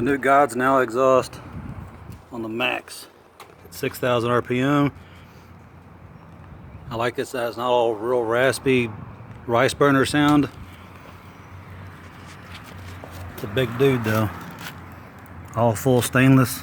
The new God's Now exhaust on the Max at 6,000 RPM. I like this that it's not all real raspy rice burner sound. It's a big dude though. All full stainless.